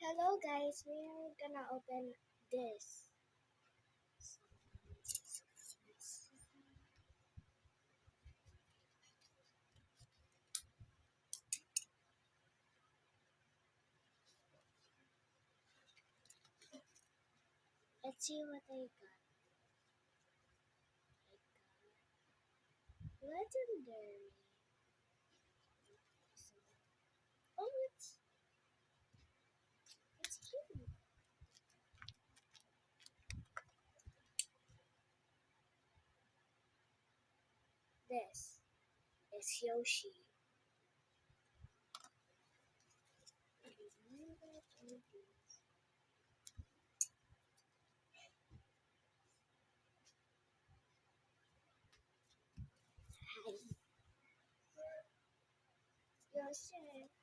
Hello guys, we're gonna open this. Let's see what I got. Legendary. Oh, it's cute. This is Yoshi. Hi. Yoshi.